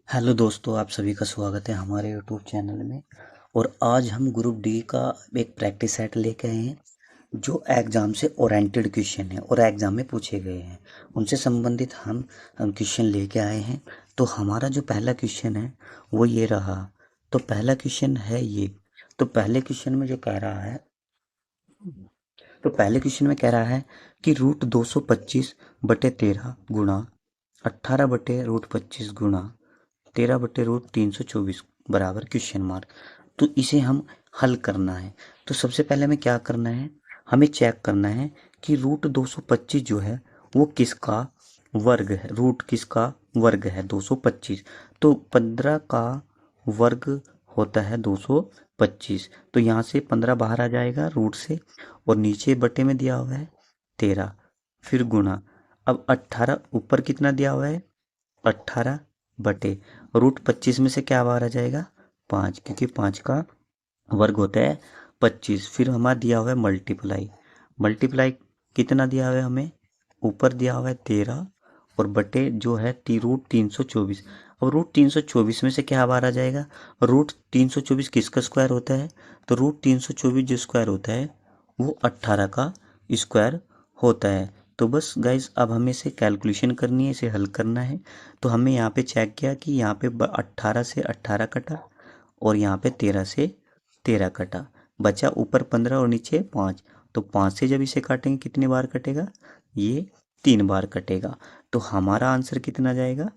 Hello दोस्तों, आप सभी का स्वागत है हमारे यूट्यूब चैनल में। और आज हम ग्रुप डी का एक प्रैक्टिस सेट लेके आए हैं जो एग्ज़ाम से ओरिएंटेड क्वेश्चन है और एग्ज़ाम में पूछे गए हैं, उनसे संबंधित हम क्वेश्चन लेके आए हैं। तो हमारा जो पहला क्वेश्चन है वो ये रहा। तो पहला क्वेश्चन है ये। तो पहले क्वेश्चन में जो कह रहा है तो पहले क्वेश्चन में कह रहा है कि रूट 225 बटे 13 गुणा 18 बटे रूट 25 गुणा 13 बटे रूट 324 बराबर क्वेश्चन मार्क। तो इसे हम हल करना है। तो सबसे पहले हमें क्या करना है, हमें चेक करना है कि रूट 225 जो है वो किसका वर्ग है। रूट किसका वर्ग है 225। तो 15 का वर्ग होता है 225। तो यहाँ से 15 बाहर आ जाएगा रूट से, और नीचे बटे में दिया हुआ है 13, फिर गुणा। अब 18 ऊपर कितना दिया हुआ है 18 बटे रूट 25 में से क्या बाहर आ जाएगा 5, क्योंकि 5 का वर्ग होता है 25। फिर हमारा दिया हुआ है मल्टीप्लाई। मल्टीप्लाई कितना दिया हुआ है हमें, ऊपर दिया हुआ है 13 और बटे जो है रूट 324। अब रूट 324 में से क्या बाहर आ जाएगा, रूट 324 किसका स्क्वायर होता है, तो रूट 324 जो स्क्वायर होता है वो 18 का स्क्वायर होता है। तो बस गाइज अब हमें इसे कैलकुलेशन करनी है, इसे हल करना है। तो हमने यहाँ पे चेक किया कि यहाँ पे 18 से 18 कटा और यहाँ पे 13 से 13 कटा, बचा ऊपर 15 और नीचे 5। तो 5 से जब इसे काटेंगे कितनी बार कटेगा, ये 3 बार कटेगा। तो हमारा आंसर कितना जाएगा,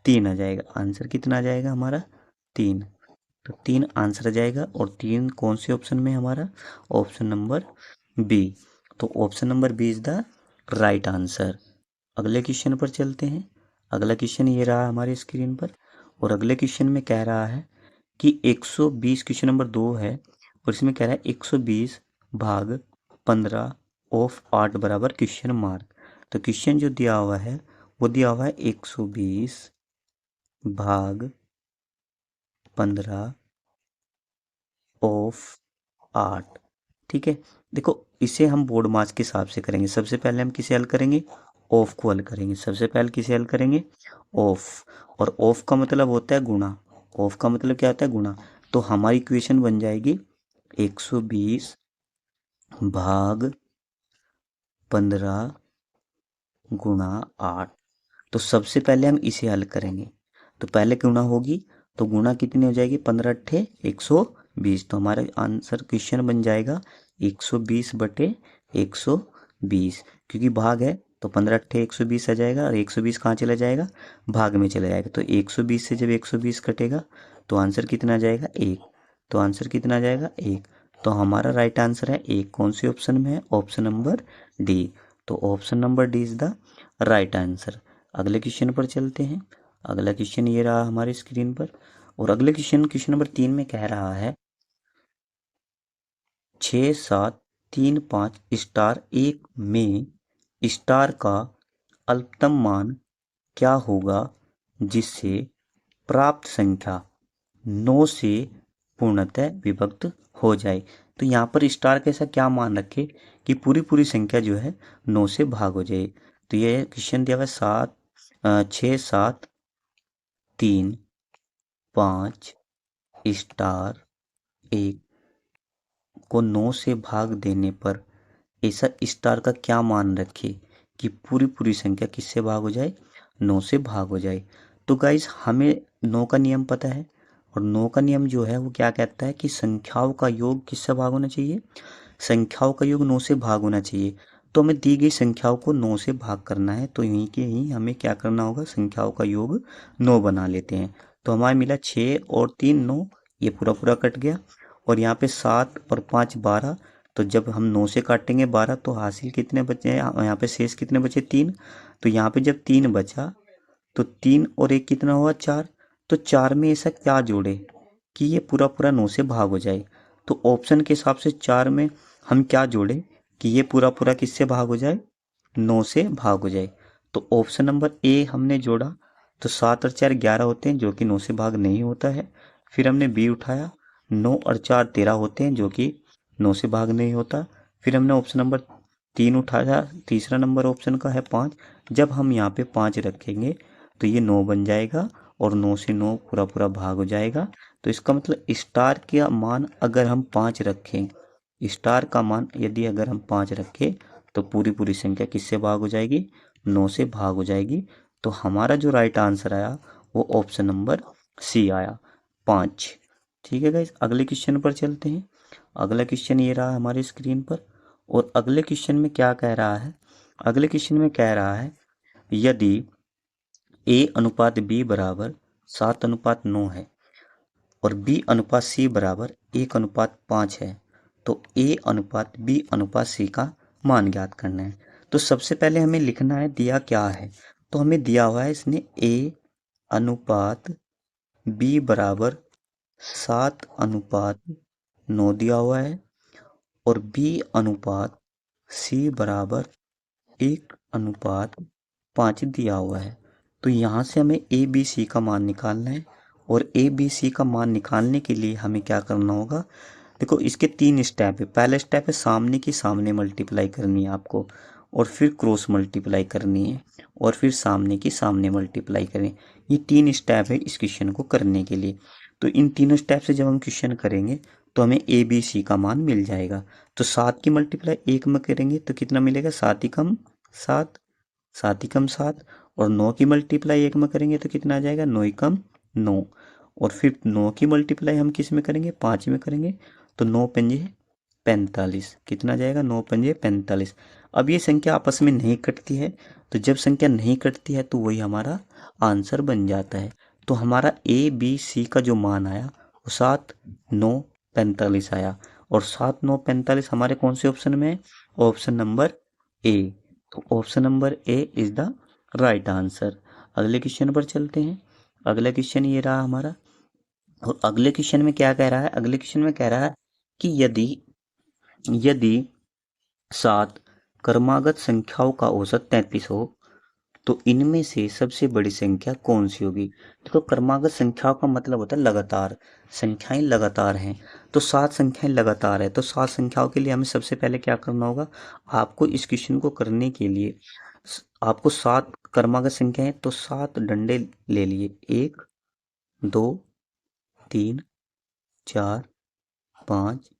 3 आ जाएगा। आंसर कितना आ जाएगा हमारा 3। तो 3 आंसर आ जाएगा। और 3 कौन से ऑप्शन में हमारा, ऑप्शन नंबर बी। तो option number B is the right answer. अगले क्वेश्चन पर चलते हैं। अगला क्वेश्चन ये रहा हमारी स्क्रीन पर। और अगले क्वेश्चन में कह रहा है कि 120, क्वेश्चन नंबर 2 है और इसमें कह रहा है 120 भाग 15 ऑफ 8 बराबर क्वेश्चन मार्क। तो क्वेश्चन जो दिया हुआ है वो दिया हुआ है 120 भाग 15 ऑफ 8। ठीक है, देखो इसे हम बोर्ड मास के हिसाब से करेंगे। सबसे पहले हम किसे हल करेंगे, ऑफ को हल करेंगे। सबसे पहले किसे हल करेंगे, ऑफ। और ऑफ का मतलब होता है गुणा। ऑफ का मतलब क्या होता है, गुणा। तो हमारी इक्वेशन बन जाएगी 120 भाग 15 गुणा 8। तो सबसे पहले हम इसे हल करेंगे। तो पहले गुणा होगी, तो गुणा कितनी हो जाएगी, 15 अट्ठे 120। तो हमारा आंसर क्वेश्चन बन जाएगा 120 बटे 120। क्योंकि भाग है तो 15 अट्ठे 120 आ जाएगा, और 120 कहाँ चला जाएगा, भाग में चला जाएगा। तो 120 से जब 120 कटेगा तो आंसर कितना आ जाएगा, 1। तो आंसर कितना आ जाएगा, 1। तो हमारा राइट आंसर है 1। कौन सी ऑप्शन में है, ऑप्शन नंबर डी। तो option number D is the right answer. अगले क्वेश्चन पर चलते हैं। अगला क्वेश्चन ये रहा हमारी स्क्रीन पर। और अगले क्वेश्चन नंबर 3 में कह रहा है 6 7 3 5 स्टार 1 में स्टार का अल्पतम मान क्या होगा जिससे प्राप्त संख्या 9 से पूर्णतः विभक्त हो जाए। तो यहाँ पर स्टार का ऐसा क्या मान रखे कि पूरी पूरी संख्या जो है 9 से भाग हो जाए। तो ये क्वेश्चन दिया हुआ है 6 7 3 5 स्टार 1 को 9 से भाग देने पर ऐसा स्टार का क्या मान रखे कि पूरी पूरी संख्या किससे भाग हो जाए, 9 से भाग हो जाए। तो गाइस हमें 9 का नियम पता है, और 9 का नियम जो है वो क्या कहता है कि संख्याओं का योग किससे भाग होना चाहिए, संख्याओं का योग 9 से भाग होना चाहिए। तो हमें दी गई संख्याओं को 9 से भाग करना है, तो यहीं के यहीं हमें क्या करना होगा, संख्याओं का योग 9 बना लेते हैं। तो हमारे मिला 6 और 3 9, ये पूरा पूरा कट गया। और यहाँ पे 7 और 5 12। तो जब हम 9 से काटेंगे 12 तो हासिल कितने बचे हैं, यहाँ पे शेष कितने बचे, 3। तो यहाँ पे जब 3 बचा तो 3 और 1 कितना हुआ, 4। तो 4 में ऐसा क्या जोड़े कि ये पूरा पूरा 9 से भाग हो जाए। तो ऑप्शन के हिसाब से 4 में हम क्या जोड़े कि ये पूरा पूरा किससे भाग हो जाए, 9 से भाग हो जाए। तो ऑप्शन नंबर ए हमने जोड़ा। तो 7 और 4 11 होते हैं जो कि 9 से भाग नहीं होता है। फिर हमने बी उठाया, 9 और 4 13 होते हैं जो कि 9 से भाग नहीं होता। फिर हमने ऑप्शन नंबर 3 उठाया, तीसरा नंबर ऑप्शन का है 5। जब हम यहाँ पे 5 रखेंगे तो ये 9 बन जाएगा और 9 से 9 पूरा पूरा भाग हो जाएगा। तो इसका मतलब स्टार का मान अगर हम 5 रखें, स्टार का मान यदि अगर हम 5 रखें तो पूरी पूरी संख्या किससे भाग हो जाएगी, 9 से भाग हो जाएगी। तो हमारा जो राइट आंसर आया वो ऑप्शन नंबर सी आया, 5। ठीक है गाइस, अगले क्वेश्चन पर चलते हैं। अगला क्वेश्चन ये रहा हमारे स्क्रीन पर, और अगले क्वेश्चन में क्या कह रहा है, अगले क्वेश्चन में कह रहा है यदि a अनुपात b बराबर 7:9 है और b अनुपात c बराबर 1:5 है, तो a अनुपात b अनुपात c का मान ज्ञात करना है। तो सबसे पहले हमें लिखना है दिया क्या है, तो हमें दिया हुआ है इसने a अनुपात b बराबर 7:9 दिया हुआ है और b अनुपात c बराबर 1:5 दिया हुआ है। तो यहाँ से हमें ए बी सी का मान निकालना है, और ए बी सी का मान निकालने के लिए हमें क्या करना होगा, देखो इसके 3 स्टेप है। पहला स्टेप है सामने की सामने मल्टीप्लाई करनी है आपको, और फिर क्रॉस मल्टीप्लाई करनी है, और फिर सामने की सामने मल्टीप्लाई करें। ये 3 स्टेप है इस क्वेश्चन को करने के लिए। तो इन तीनों स्टेप से जब हम क्वेश्चन करेंगे तो हमें ए बी सी का मान मिल जाएगा। तो 7 की मल्टीप्लाई 1 में करेंगे तो कितना मिलेगा, 7 ही कम 7, 7 ही कम 7, और 9 की मल्टीप्लाई 1 में करेंगे तो कितना आ जाएगा, 9 ही कम 9, और फिर 9 की मल्टीप्लाई हम किस में करेंगे, 5 में करेंगे, तो 9 पंजे 45, कितना जाएगा, 9 पंजे 45। अब ये संख्या आपस में नहीं कटती है, तो जब संख्या नहीं कटती है तो वही हमारा आंसर बन जाता है। तो हमारा ए बी सी का जो मान आया वो 7 9 45 आया, और 7 9 45 हमारे कौन से ऑप्शन में है, ऑप्शन नंबर ए। तो option number A is the right answer. अगले क्वेश्चन पर चलते हैं। अगला क्वेश्चन ये रहा हमारा, और अगले क्वेश्चन में क्या कह रहा है, अगले क्वेश्चन में कह रहा है कि यदि यदि 7 क्रमागत संख्याओं का औसत 33 हो तो इनमें से सबसे बड़ी संख्या कौन सी होगी। देखो क्रमागत संख्याओं का मतलब होता है लगातार, संख्याएं लगातार हैं। तो 7 संख्याएं लगातार है, तो 7 संख्याओं के लिए हमें सबसे पहले क्या करना होगा, आपको इस क्वेश्चन को करने के लिए आपको 7 क्रमागत संख्याएं, तो 7 डंडे ले लिए, 1 2 3 4 5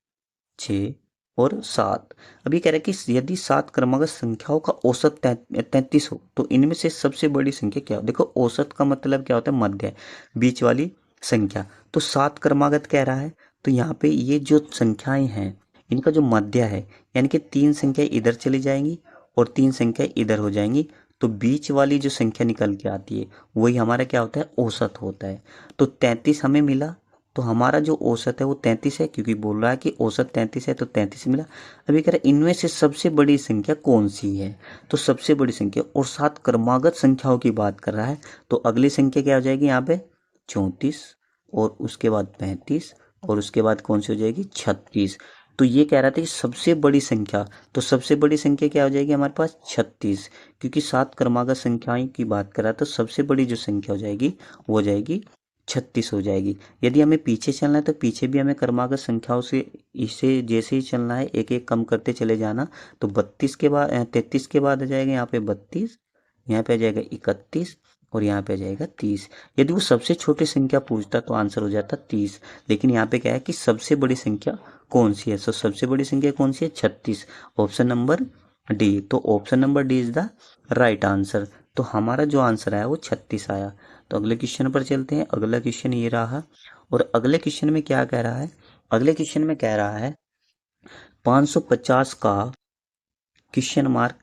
6 और 7। अब ये कह रहा है कि यदि 7 क्रमागत संख्याओं का औसत 33 हो तो इनमें से सबसे बड़ी संख्या क्या हो। देखो औसत का मतलब क्या होता है, मध्य, बीच वाली संख्या। तो 7 क्रमागत कह रहा है, तो यहाँ पे ये जो संख्याएं हैं इनका जो मध्य है, यानी कि 3 संख्या इधर चली जाएंगी और 3 संख्या इधर हो जाएंगी, तो बीच वाली जो संख्या निकल के आती है वही हमारा क्या होता है, औसत होता है। तो 33 हमें मिला, तो हमारा जो औसत है वो 33 है, क्योंकि बोल रहा है कि औसत 33 है तो 33 मिला। अभी कह रहा है इनमें से सबसे बड़ी संख्या कौन सी है, तो सबसे बड़ी संख्या, और 7 क्रमागत संख्याओं की बात कर रहा है, तो अगली संख्या क्या हो जाएगी यहाँ पे, 34, और उसके बाद 35, और उसके बाद कौन सी हो जाएगी, 36। तो ये कह रहा था कि सबसे बड़ी संख्या, तो सबसे बड़ी संख्या क्या हो जाएगी हमारे पास, 36, क्योंकि 7 क्रमागत संख्याओं की बात कर रहा है, तो सबसे बड़ी जो संख्या हो जाएगी वो हो जाएगी 36 हो जाएगी। यदि हमें पीछे चलना है तो पीछे भी हमें क्रमागत संख्याओं से इसे जैसे ही चलना है, एक एक कम करते चले जाना। तो 32 के बाद 33 के बाद आ जाएगा यहाँ पे 32, यहाँ पे आ जाएगा 31, और यहाँ पे आ जाएगा 30। यदि वो सबसे छोटी संख्या पूछता तो आंसर हो जाता 30, लेकिन यहाँ पे क्या है कि सबसे बड़ी संख्या कौन सी है, तो सबसे बड़ी संख्या कौन सी है, 36, ऑप्शन नंबर डी। तो option number D is the right answer. तो हमारा जो आंसर आया वो 36 आया। तो अगले क्वेश्चन पर चलते हैं। अगला क्वेश्चन ये रहा, और अगले क्वेश्चन में क्या कह रहा है, अगले क्वेश्चन में कह रहा है 550 का क्वेश्चन मार्क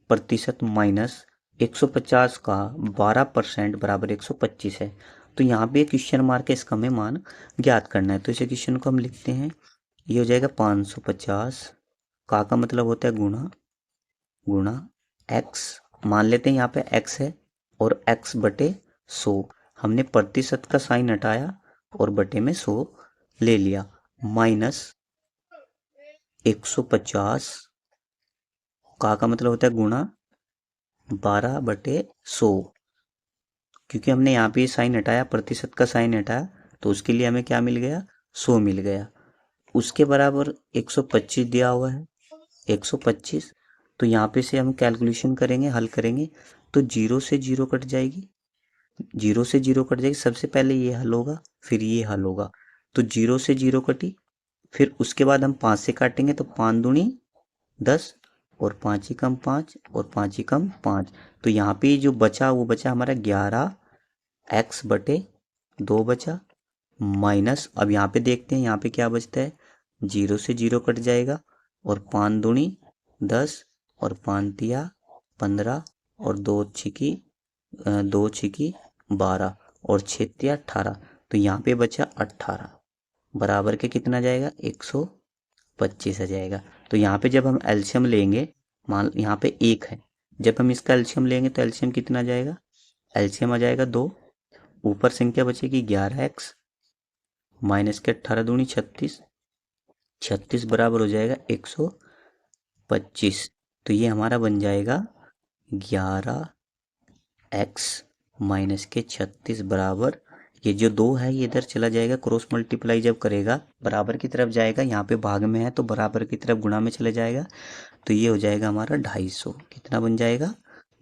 प्रतिशत माइनस 150 का 12% बराबर 125 है। तो यहाँ पे क्वेश्चन मार्क है, इसका हमें मान ज्ञात करना है। तो इसे क्वेश्चन को हम लिखते हैं, ये हो जाएगा 550 का मतलब होता है गुणा, गुणा x, मान लेते हैं यहाँ पे x है, और x बटे 100, हमने प्रतिशत का साइन हटाया और बटे में 100 ले लिया, माइनस 150 का मतलब होता है गुणा 12/100, क्योंकि हमने यहाँ पे साइन हटाया, प्रतिशत का साइन हटाया, तो उसके लिए हमें क्या मिल गया, 100 मिल गया। उसके बराबर 125 दिया हुआ है, 125। तो यहाँ पे से हम कैलकुलेशन करेंगे, हल करेंगे, तो 0 से 0 कट जाएगी, जीरो से जीरो कट जाएगी, सबसे पहले ये हल होगा फिर ये हल होगा, तो जीरो से जीरो कटी, फिर उसके बाद हम 5 से काटेंगे तो 5 दूनी 10 और 5 ही कम 5 और 5 ही कम 5, तो यहाँ पे जो बचा वो बचा हमारा 11x/2 बचा, माइनस अब यहाँ पे देखते हैं यहाँ पे क्या बचता है, जीरो से जीरो कट जाएगा और 5 दूनी 10 और 5 तिया 15 और 2 छिकी 12 और 6 तिया 18, तो यहाँ पे बचा 18 बराबर के कितना जाएगा 125 आ जाएगा। तो यहाँ पे जब हम एलसीएम लेंगे, मान यहाँ पे 1 है, जब हम इसका एलसीएम लेंगे तो एलसीएम कितना आ जाएगा, एलसीएम आ जाएगा 2, ऊपर संख्या बचेगी 11x माइनस के 18 दूनी 36, 36 बराबर हो जाएगा 125, तो ये हमारा बन जाएगा 11x माइनस के 36 बराबर, ये जो 2 है ये इधर चला जाएगा, क्रॉस मल्टीप्लाई जब करेगा बराबर की तरफ जाएगा, यहाँ पे भाग में है तो बराबर की तरफ गुणा में चले जाएगा, तो ये हो जाएगा हमारा 250, कितना बन जाएगा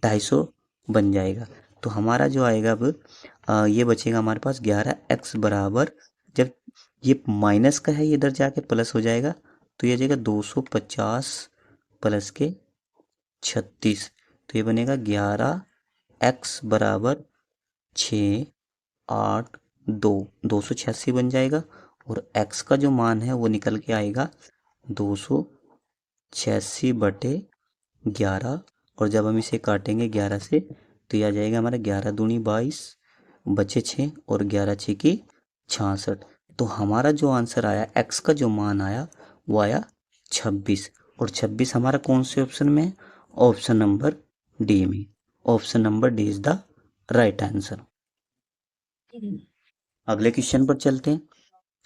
250 बन जाएगा। तो हमारा जो आएगा अब ये बचेगा हमारे पास 11x बराबर, जब ये माइनस का है ये इधर जाके प्लस हो जाएगा, तो ये जाएगा 250 प्लस के 36, तो ये बनेगा 11x बराबर 6 8 2, 286 बन जाएगा, और x का जो मान है वो निकल के आएगा 286/11, और जब हम इसे काटेंगे 11 से तो यह आ जाएगा हमारा 11 दूनी 22 बचे 6 और 11 6 की 66, तो हमारा जो आंसर आया x का जो मान आया वो आया 26, और 26 हमारा कौन से ऑप्शन में है, ऑप्शन नंबर डी में, option number D is the right answer. अगले क्वेश्चन पर चलते हैं।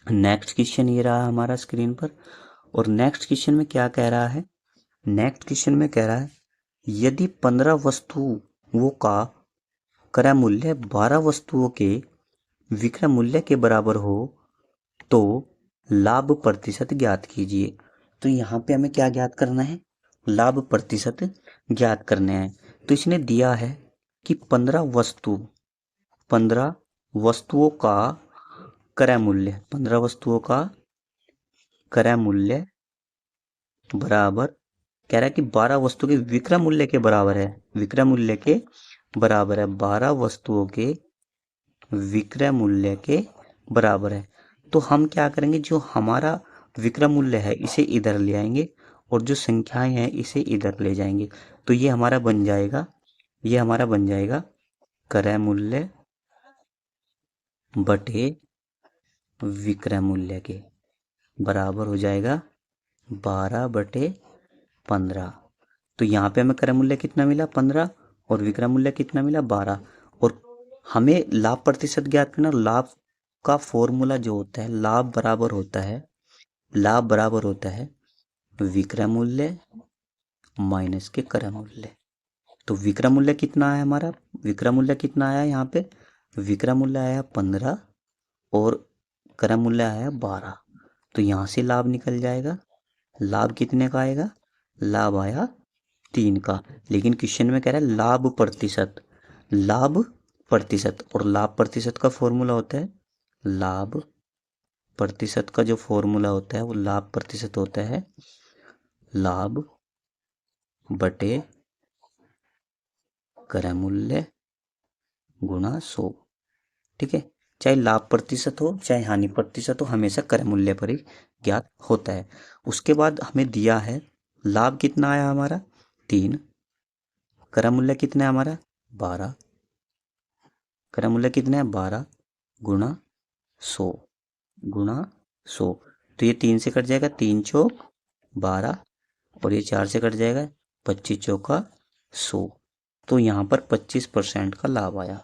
नेक्स्ट क्वेश्चन ये रहा हमारा स्क्रीन पर, और नेक्स्ट क्वेश्चन में क्या कह रहा है, नेक्स्ट क्वेश्चन में कह रहा है यदि 15 वस्तुओं का क्रय मूल्य 12 वस्तुओं के विक्रय मूल्य के बराबर हो तो लाभ प्रतिशत ज्ञात कीजिए। तो यहाँ पे हमें क्या ज्ञात करना है, लाभ प्रतिशत ज्ञात करना है। तो इसने दिया है कि 15 वस्तुओं का क्रय मूल्य, 15 वस्तुओं का क्रय मूल्य बराबर, कह रहा है कि 12 वस्तुओं के विक्रय मूल्य के बराबर है, विक्रय मूल्य के बराबर है, 12 वस्तुओं के विक्रय मूल्य के बराबर है। तो हम क्या करेंगे, जो हमारा विक्रय मूल्य है इसे इधर ले आएंगे और जो संख्याएं हैं इसे इधर ले जाएंगे, तो ये हमारा बन जाएगा, ये हमारा बन जाएगा क्रय मूल्य बटे विक्रय मूल्य के बराबर हो जाएगा 12/15। तो यहाँ पे हमें क्रय मूल्य कितना मिला 15 और विक्रय मूल्य कितना मिला 12, और हमें लाभ प्रतिशत ज्ञात करना। लाभ का फॉर्मूला जो होता है, लाभ बराबर होता है विक्रय मूल्य माइनस के क्रय मूल्य। तो विक्रय मूल्य कितना है हमारा, विक्रय मूल्य कितना आया यहाँ पे, विक्रय मूल्य आया 15 और क्रय मूल्य आया 12, तो यहाँ से लाभ निकल जाएगा, लाभ कितने का आएगा, लाभ आया 3 का। लेकिन क्वेश्चन में कह रहा है लाभ प्रतिशत, लाभ प्रतिशत, और लाभ प्रतिशत का फॉर्मूला होता है, लाभ प्रतिशत का जो फॉर्मूला होता है वो लाभ प्रतिशत होता है लाभ बटे क्रय मूल्य गुणा 100। ठीक है, चाहे लाभ प्रतिशत हो चाहे हानि प्रतिशत हो, हमेशा क्रय मूल्य पर ही ज्ञात होता है। उसके बाद हमें दिया है लाभ कितना आया हमारा 3, क्रय मूल्य कितना है हमारा 12, क्रय मूल्य कितना है 12 गुणा 100 गुणा 100, तो ये 3 से कट जाएगा, 3 चौक 12 और ये 4 से कट जाएगा, 25 चौका 100, तो यहाँ पर 25% का लाभ आया।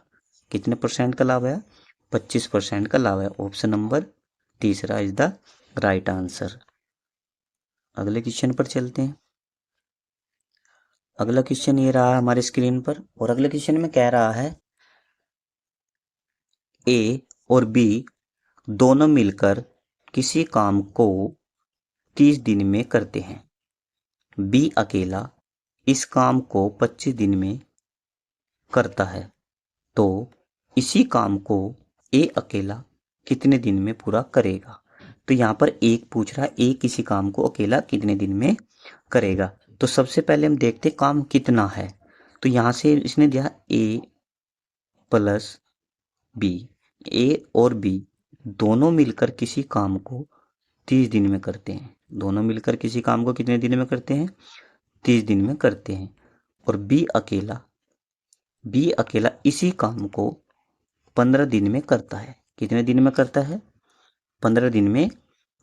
कितने परसेंट का लाभ आया, 25% का लाभ आया। ऑप्शन नंबर तीसरा इज द राइट आंसर। अगले क्वेश्चन पर चलते हैं। अगला क्वेश्चन ये रहा हमारे स्क्रीन पर, और अगले क्वेश्चन में कह रहा है ए और बी दोनों मिलकर किसी काम को 30 दिन में करते हैं, बी अकेला इस काम को 25 दिन में करता है, तो इसी काम को ए अकेला कितने दिन में पूरा करेगा। तो यहाँ पर एक पूछ रहा है ए किसी काम को अकेला कितने दिन में करेगा। तो सबसे पहले हम देखते काम कितना है। तो यहाँ से इसने दिया ए प्लस बी। ए और बी दोनों मिलकर किसी काम को 30 दिन में करते हैं। दोनों मिलकर किसी काम को कितने दिन में करते हैं? 30 दिन में करते हैं। और बी अकेला इसी काम को 15 दिन में करता है। कितने दिन में करता है? 15 दिन में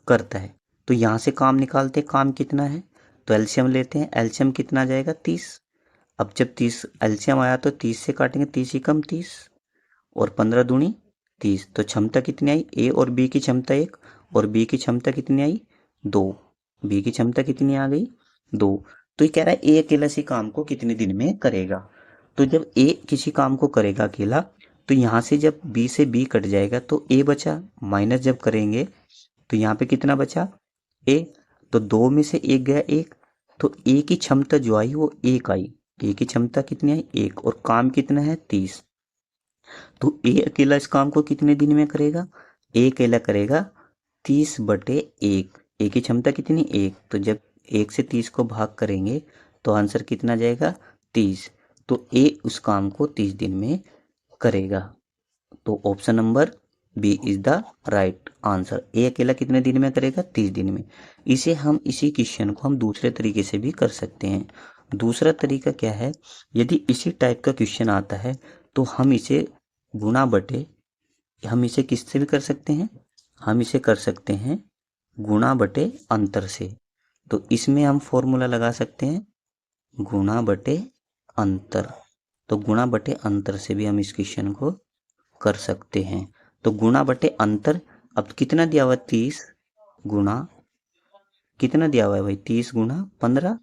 करता है। तो यहाँ से काम निकालते हैं, काम कितना है। तो एलसीएम लेते हैं। एलसीएम कितना आ जाएगा? 30। अब जब 30 एलसीएम आया तो 30 से काटेंगे, 30 ही कम 30 और 15 दूनी 30। तो क्षमता कितनी आई? ए और बी की क्षमता 1 और बी की क्षमता कितनी आई? 2। बी की क्षमता कितनी आ गई? 2। तो ये कह रहा है ए अकेला इसी काम को कितने दिन में करेगा। तो जब ए किसी काम को करेगा अकेला, तो यहाँ से जब बी से बी कट जाएगा तो ए बचा, माइनस जब करेंगे तो यहाँ पे कितना बचा? ए। तो 2 में से 1 गया 1, तो ए की क्षमता जो आई वो 1 आई। ए की क्षमता कितनी आई? 1। और काम कितना है? 30। तो ए अकेला इस काम को कितने दिन में करेगा? ए अकेला करेगा 30/1। ए की क्षमता कितनी? 1। तो जब 1 से 30 को भाग करेंगे तो आंसर कितना जाएगा? 30। तो ए उस काम को 30 दिन में करेगा। तो option number B is the right answer. A अकेला कितने दिन में करेगा? 30 दिन में। इसी क्वेश्चन को हम दूसरे तरीके से भी कर सकते हैं। दूसरा तरीका क्या है? यदि इसी टाइप का क्वेश्चन आता है तो हम इसे किससे भी कर सकते हैं? हम इसे कर सकते हैं गुणा बटे अंतर से। तो इसमें हम फॉर्मूला लगा सकते हैं गुणा बटे अंतर। तो गुणा बटे अंतर से भी हम इस क्वेश्चन को कर सकते हैं। तो गुणा बटे अंतर, अब कितना दिया हुआ? 30 गुणा कितना दिया हुआ है भाई? 30 गुणा 15।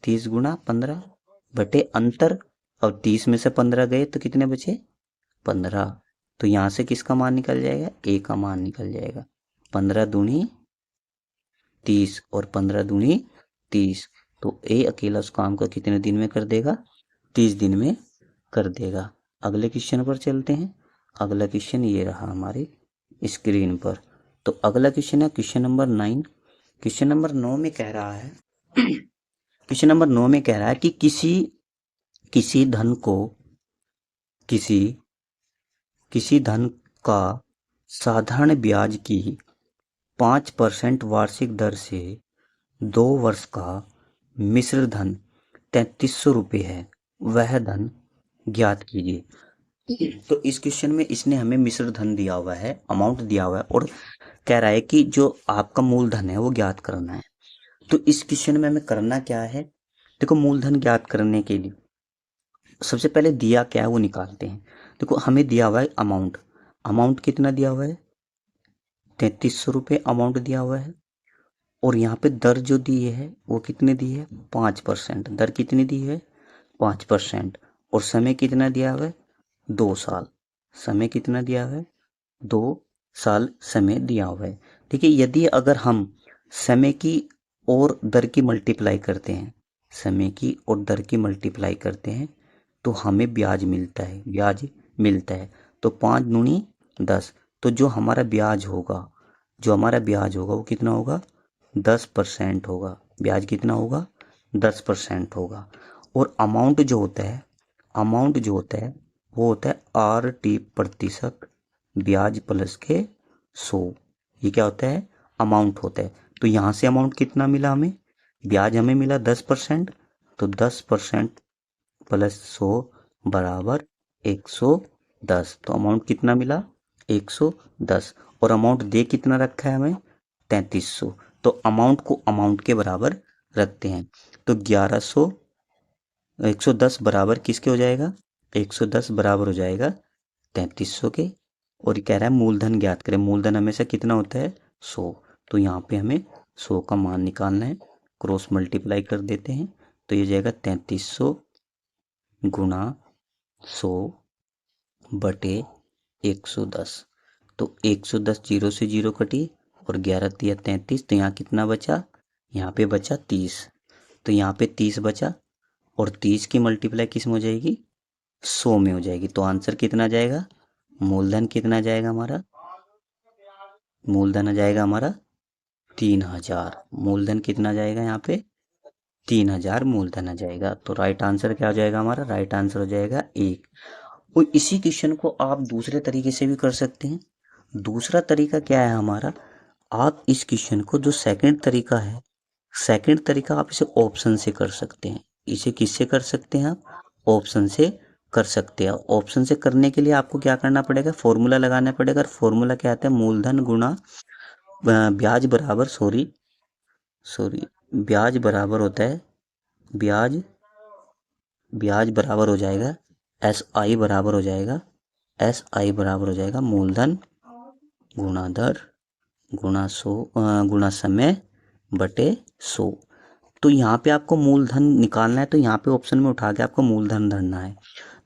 30 गुणा 15 बटे अंतर। अब 30 में से 15 गए तो कितने बचे? 15। तो यहाँ से किसका मान निकल जाएगा? ए का मान निकल जाएगा। 15 दूनी 30 और 15 दूनी 30। तो ए अकेला उस काम को कितने दिन में कर देगा? 30 दिन में कर देगा। अगले क्वेश्चन पर चलते हैं। अगला क्वेश्चन ये रहा हमारे स्क्रीन पर। तो अगला क्वेश्चन है क्वेश्चन नंबर 9। क्वेश्चन नंबर 9 में कह रहा है कि किसी धन का साधारण ब्याज की 5% वार्षिक दर से 2 वर्ष का मिश्र धन 3300 रुपये है, वह धन ज्ञात कीजिए। तो इस क्वेश्चन में इसने हमें मिश्र धन दिया हुआ है, अमाउंट दिया हुआ है और कह रहा है कि जो आपका मूलधन है वो ज्ञात करना है। तो इस क्वेश्चन में हमें करना क्या है? देखो, मूलधन ज्ञात करने के लिए सबसे पहले दिया क्या है वो निकालते हैं। देखो, हमें दिया हुआ है अमाउंट कितना दिया हुआ है? 3300 रुपये अमाउंट दिया हुआ है। और यहाँ पे दर जो दी है वो कितने दी है? 5%। दर कितनी दी है? 5%। और समय कितना दिया हुआ है? 2 साल। समय कितना दिया हुआ है? 2 साल समय दिया हुआ है। ठीक है, यदि अगर हम समय की और दर की मल्टीप्लाई करते हैं, तो हमें ब्याज मिलता है। तो 5 दूनी 10। तो जो हमारा ब्याज होगा वो कितना होगा? 10% होगा। ब्याज कितना होगा? 10% होगा। और अमाउंट जो होता है वो होता है RT प्रतिशत ब्याज प्लस के 100। ये क्या होता है? अमाउंट होता है। तो यहाँ से अमाउंट कितना मिला हमें? ब्याज हमें मिला 10%। तो 10% प्लस 100 बराबर 110। तो अमाउंट कितना मिला? 110। और अमाउंट दे कितना रखा है हमें? 3300। तो अमाउंट को अमाउंट के बराबर रखते हैं। तो 110 बराबर किसके हो जाएगा? 110 बराबर हो जाएगा 3300 के। और ये कह रहा है मूलधन ज्ञात करें। मूलधन हमेशा कितना होता है? 100। तो यहाँ पे हमें 100 का मान निकालना है। क्रॉस मल्टीप्लाई कर देते हैं तो ये जाएगा 3300 गुणा 100 बटे 110। तो 110 0 से 0 कटी और 11 तिया 33। तो यहाँ कितना बचा? यहाँ पे बचा 30। तो यहाँ पे 30 बचा और 30 की मल्टीप्लाई किस में हो जाएगी? 100 में हो जाएगी। तो आंसर कितना जाएगा, मूलधन कितना जाएगा हमारा, मूलधन आ जाएगा हमारा 3000। मूलधन कितना जाएगा यहाँ पे, 3000 मूलधन आ जाएगा। तो राइट आंसर क्या हो जाएगा हमारा, राइट आंसर हो जाएगा 1। और इसी क्वेश्चन को आप दूसरे तरीके से भी कर सकते हैं। दूसरा तरीका क्या है हमारा, आप इस क्वेश्चन को जो सेकंड तरीका है, सेकंड तरीका आप इसे ऑप्शन से कर सकते हैं। इसे किससे कर सकते हैं आप, ऑप्शन से कर सकते हैं। ऑप्शन से करने के लिए आपको क्या करना पड़ेगा, फॉर्मूला लगाना पड़ेगा। फॉर्मूला क्या आता है, मूलधन गुणा ब्याज बराबर सॉरी सॉरी ब्याज बराबर होता है, ब्याज ब्याज बराबर हो जाएगा एस आई बराबर हो जाएगा, एस आई बराबर हो जाएगा मूलधन गुणा दर गुणा 100 गुणा समय बटे 100। तो यहाँ पे आपको मूलधन निकालना है, तो यहाँ पे ऑप्शन में उठा के आपको मूलधन धरना है।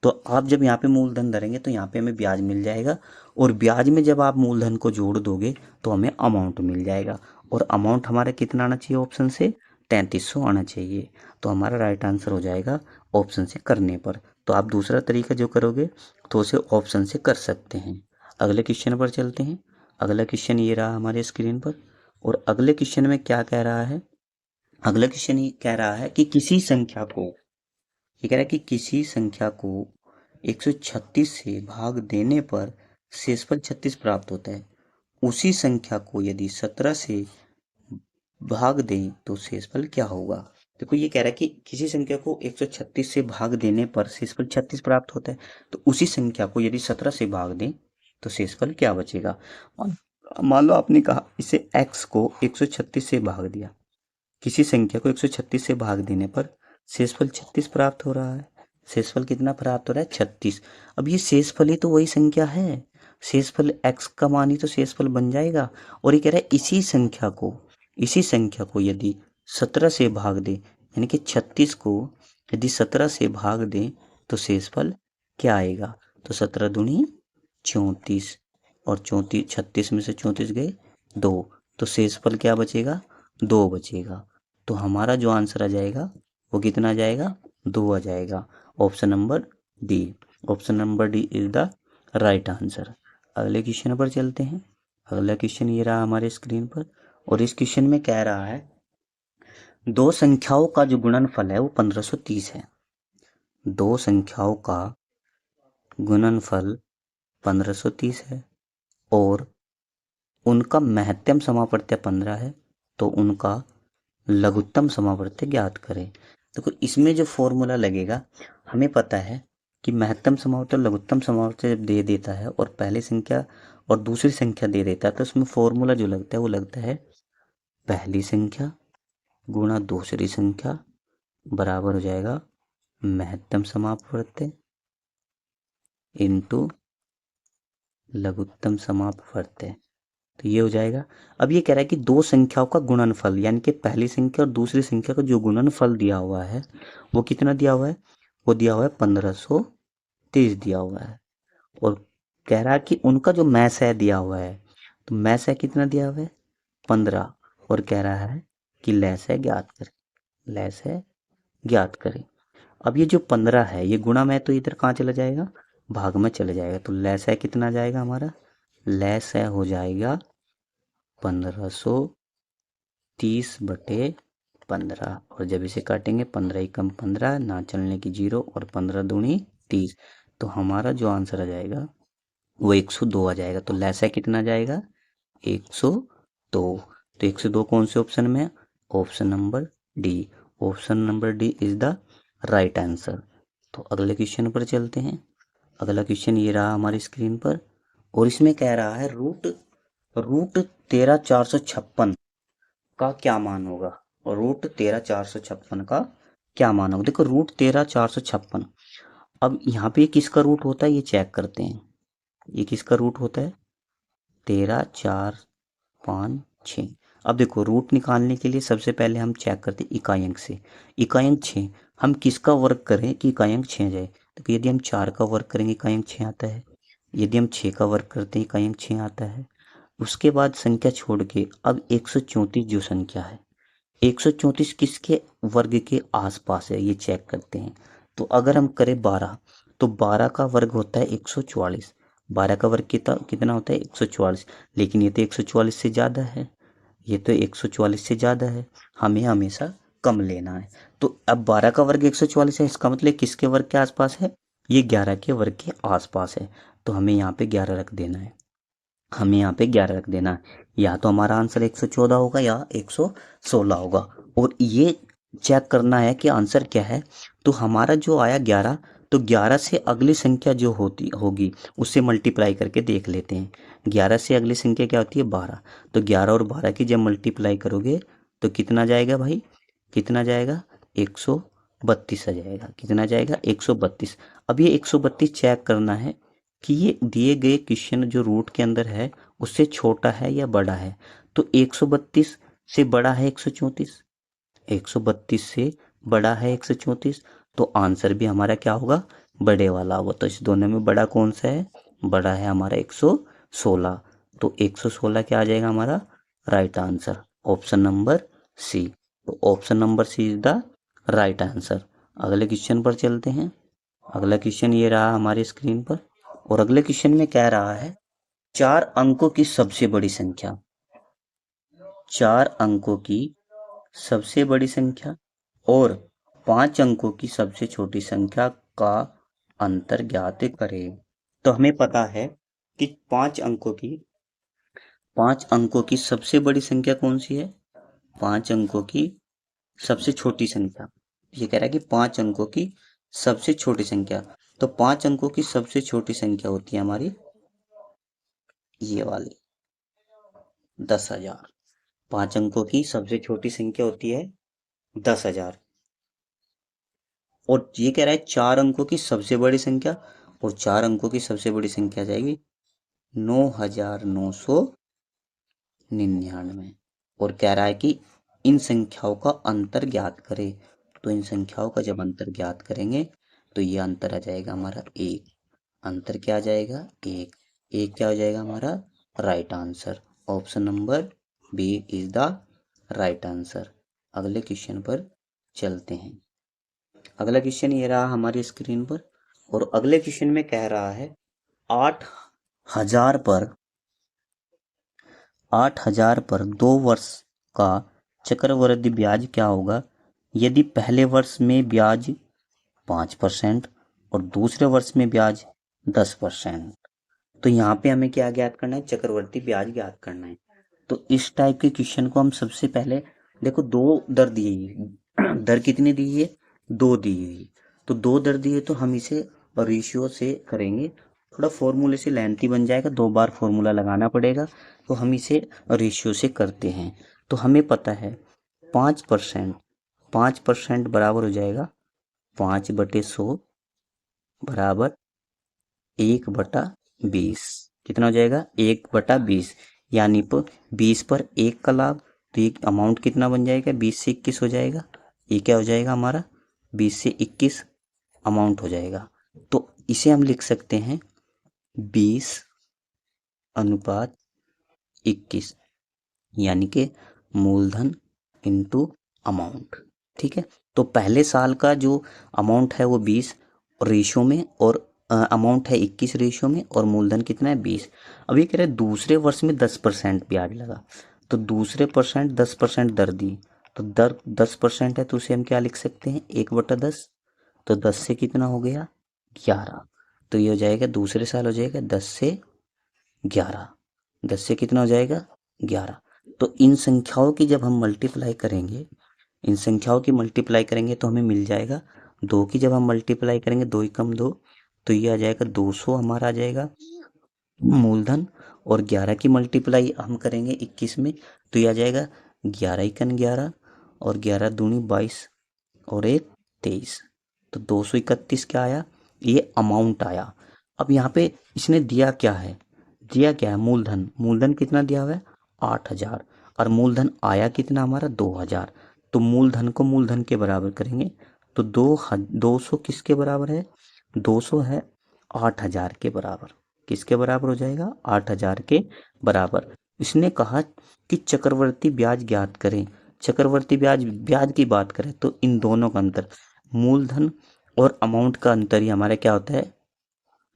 तो आप जब यहाँ पे मूलधन धरेंगे तो यहाँ पे हमें ब्याज मिल जाएगा, और ब्याज में जब आप मूलधन को जोड़ दोगे तो हमें अमाउंट मिल जाएगा। और अमाउंट हमारा कितना आना चाहिए ऑप्शन से, 3300 आना चाहिए। तो हमारा राइट आंसर हो जाएगा ऑप्शन से करने पर। तो आप दूसरा तरीका जो करोगे तो उसे ऑप्शन से कर सकते हैं। अगले क्वेश्चन पर चलते हैं। अगला क्वेश्चन ये रहा हमारे स्क्रीन पर, और अगले क्वेश्चन में क्या कह रहा है, अगला क्वेश्चन ये कह रहा है कि किसी संख्या को, ये कह रहा है कि किसी संख्या को 136 से भाग देने पर शेषफल 36 प्राप्त होता है। उसी संख्या को यदि 17 से भाग दें तो शेषफल क्या होगा। देखो ये कह रहा है कि किसी संख्या को 136 से भाग देने पर शेषफल 36 प्राप्त होता है, तो उसी संख्या को यदि 17 से भाग दें तो शेषफल क्या बचेगा। मान लो आपने कहा इसे x को 136 से भाग दिया, किसी संख्या को 136 से भाग देने पर शेषफल 36 प्राप्त हो रहा है। शेषफल कितना प्राप्त हो रहा है, 36। अब ये शेषफल ही तो वही संख्या है, शेषफल x का मान ही तो शेषफल बन जाएगा। और ये कह रहा है इसी संख्या को यदि 17 से भाग दे, यानी कि 36 को यदि 17 से भाग दें तो शेषफल क्या आएगा। तो 17 दूनी 34, और 34 36 में से 34 गए 2, तो शेषफल क्या बचेगा, 2 बचेगा। तो हमारा जो आंसर आ जाएगा वो कितना आ जाएगा, 2 आ जाएगा। Option number D, option number D is the right answer. अगले क्वेश्चन पर चलते हैं। अगला क्वेश्चन ये रहा हमारे स्क्रीन पर, और इस क्वेश्चन में कह रहा है दो संख्याओं का जो गुणनफल है वो 1530 है। दो संख्याओं का गुणनफल 1530 है और उनका महत्तम समापवर्त्य 15 है, तो उनका लघुत्तम समापवर्त्य ज्ञात करें। देखो इसमें जो फॉर्मूला लगेगा, हमें पता है कि महत्तम समापवर्त्य लघुत्तम समापवर्त्य जब दे देता है और पहली संख्या और दूसरी संख्या दे देता है, तो उसमें फॉर्मूला जो लगता है वो लगता है पहली संख्या गुणा दूसरी संख्या बराबर हो जाएगा महत्तम समापवर्त्य इंटू लघुत्तम समापवर्त्य। तो ये हो जाएगा। अब ये कह रहा है कि दो संख्याओं का गुणनफल, यानी कि पहली संख्या और दूसरी संख्या का जो गुणनफल दिया हुआ है वो कितना दिया हुआ है, वो दिया हुआ है 1530 दिया हुआ है। और कह रहा है कि उनका जो मैस है दिया हुआ है, तो मैस है कितना दिया हुआ है 15, और कह रहा है कि लैस है ज्ञात करें, लैस है ज्ञात करें। अब ये जो 15 है ये गुणा में तो इधर कहाँ चला जाएगा, भाग में चले जाएगा। तो लैस है कितना जाएगा हमारा, लैस है हो जाएगा 1530 बटे 15, और जब इसे काटेंगे 15 एकम 15, ना चलने की 0, और 15 दूनी 30, तो हमारा जो आंसर आ जाएगा वो 102 आ जाएगा। तो लैसा कितना जाएगा 102। तो 102 कौन से ऑप्शन में है, option number D, option number D is the right answer. तो अगले क्वेश्चन पर चलते हैं। अगला क्वेश्चन ये रहा हमारी स्क्रीन पर, और इसमें कह रहा है रूट 13,456 का क्या मान होगा, और रूट 13,456 का क्या मान होगा। देखो रूट 13,456, अब यहाँ पे किसका रूट होता है ये चेक करते हैं। ये किसका रूट होता है, 13 4 5 6। अब देखो रूट निकालने के लिए सबसे पहले हम चेक करते हैं इकाई अंक से। इकाई अंक 6, हम किसका वर्ग करें कि इकाई अंक 6 जाए। तो यदि हम 4 का वर्ग करेंगे इकाई अंक 6 आता है, यदि हम 6 का वर्ग करते हैं इकाई अंक 6 आता है। उसके बाद संख्या छोड़ के अब 134 जो संख्या है, 134 किसके वर्ग के आसपास है ये चेक करते हैं। तो अगर हम करें 12, तो 12 का वर्ग होता है 144। 12 का वर्ग कितना होता है 144, लेकिन ये तो 144 से ज़्यादा है, ये तो 144 से ज़्यादा है, हमें हमेशा कम लेना है। तो अब 12 का वर्ग 144 है, इसका मतलब किसके वर्ग के आसपास है, ये 11 के वर्ग के आसपास है। तो हमें यहाँ पे 11 रख देना है, हमें यहाँ पे 11 रख देना है। या तो हमारा आंसर 114 होगा या 116 होगा। और ये चेक करना है कि आंसर क्या है। तो हमारा जो आया 11, तो 11 से अगली संख्या जो होती होगी उससे मल्टीप्लाई करके देख लेते हैं। 11 से अगली संख्या क्या होती है 12। तो 11 और 12 की जब मल्टीप्लाई करोगे तो कितना जाएगा भाई, कितना जाएगा 132 आ जाएगा। कितना जाएगा 132। अब ये 132 चेक करना है कि ये दिए गए क्वेश्चन जो रूट के अंदर है उससे छोटा है या बड़ा है। तो 132 से बड़ा है 134, 132 से बड़ा है 134, तो आंसर भी हमारा क्या होगा, बड़े वाला होगा। तो इस दोनों में बड़ा कौन सा है, बड़ा है हमारा 116। तो 116 क्या आ जाएगा हमारा right answer, option number C. तो option number C is the right answer. अगले क्वेश्चन पर चलते हैं। अगला क्वेश्चन ये रहा हमारी स्क्रीन पर, और अगले क्वेश्चन में कह रहा है 4 अंकों की सबसे बड़ी संख्या, 4 अंकों की सबसे बड़ी संख्या और 5 अंकों की सबसे छोटी संख्या का अंतर ज्ञात करें। तो हमें पता है कि 5 अंकों की सबसे बड़ी संख्या कौन सी है, 5 अंकों की सबसे छोटी संख्या। ये कह रहा है कि 5 अंकों की सबसे छोटी संख्या। तो 5 अंकों की सबसे छोटी संख्या होती है हमारी ये वाली 10,000। 5 अंकों की सबसे छोटी संख्या होती है 10,000। और ये कह रहा है 4 अंकों की सबसे बड़ी संख्या, और 4 अंकों की सबसे बड़ी संख्या जाएगी 9,999। और कह रहा है कि इन संख्याओं का अंतर ज्ञात करें। तो इन संख्याओं का जब अंतर ज्ञात करेंगे तो ये अंतर आ जाएगा हमारा 1। अंतर क्या आ जाएगा 1। 1 क्या हो जाएगा हमारा right answer. Option number B is the right answer. अगले क्वेश्चन पर चलते हैं। अगला क्वेश्चन ये रहा हमारी स्क्रीन पर, और अगले क्वेश्चन में कह रहा है 8,000 पर 8,000 पर 2 वर्ष का चक्रवृद्धि ब्याज क्या होगा यदि पहले वर्ष में ब्याज 5% और दूसरे वर्ष में ब्याज 10%। तो यहाँ पे हमें क्या ज्ञात करना है, चक्रवृद्धि ब्याज ज्ञात करना है। तो इस टाइप के क्वेश्चन को हम सबसे पहले देखो, दो दर दी है, दर कितनी दी है, 2 दी हुई। तो 2 दर दी है तो हम इसे रेशियो से करेंगे, थोड़ा फॉर्मूले से लेंथी बन जाएगा, 2 बार फॉर्मूला लगाना पड़ेगा। तो हम इसे रेशियो से करते हैं। तो हमें पता है 5%, 5% बराबर हो जाएगा 5/100 बराबर 1/20। कितना हो जाएगा 1/20, यानी पर 20 पर 1 का लाभ, तो ये अमाउंट कितना बन जाएगा 20 से 21 हो जाएगा। ये क्या हो जाएगा हमारा 20 से 21 अमाउंट हो जाएगा। तो इसे हम लिख सकते हैं 20/21, यानी कि मूलधन इंटू अमाउंट। ठीक है, तो पहले साल का जो अमाउंट है वो 20 रेशियो में, और अमाउंट है 21 रेशियो में, और मूलधन कितना है 20। अब ये कह रहे हैं दूसरे वर्ष में 10% ब्याज लगा। तो दूसरे परसेंट 10% दर दी, तो दर 10% है तो उसे हम क्या लिख सकते हैं 1/10। तो 10 से कितना हो गया 11। तो ये हो जाएगा दूसरे साल हो जाएगा 10 से 11। 10 से कितना हो जाएगा 11। तो इन संख्याओं की जब हम मल्टीप्लाई करेंगे, इन संख्याओं की मल्टीप्लाई करेंगे तो हमें मिल जाएगा 2 की जब हम मल्टीप्लाई करेंगे 2 एकम 2, तो ये आ जाएगा 200 हमारा आ जाएगा मूलधन। और 11 की मल्टीप्लाई हम करेंगे 21 में, तो ये आ जाएगा 11 एकन 11 और 11 दूनी 22 और 1 23। तो 231 क्या आया, ये अमाउंट आया। अब यहाँ पे इसने दिया क्या है, दिया क्या है मूलधन। मूलधन कितना दिया हुआ है 8,000, और मूलधन आया कितना हमारा 2,000। तो मूलधन को मूलधन के बराबर करेंगे, तो 200 किसके बराबर है, 200 है 8,000 के बराबर। किसके बराबर हो जाएगा 8,000 के बराबर। इसने कहा कि चक्रवर्ती ब्याज ज्ञात करें। चक्रवर्ती ब्याज ब्याज की बात करें तो इन दोनों का अंतर, मूलधन और अमाउंट का अंतर ही हमारा क्या होता है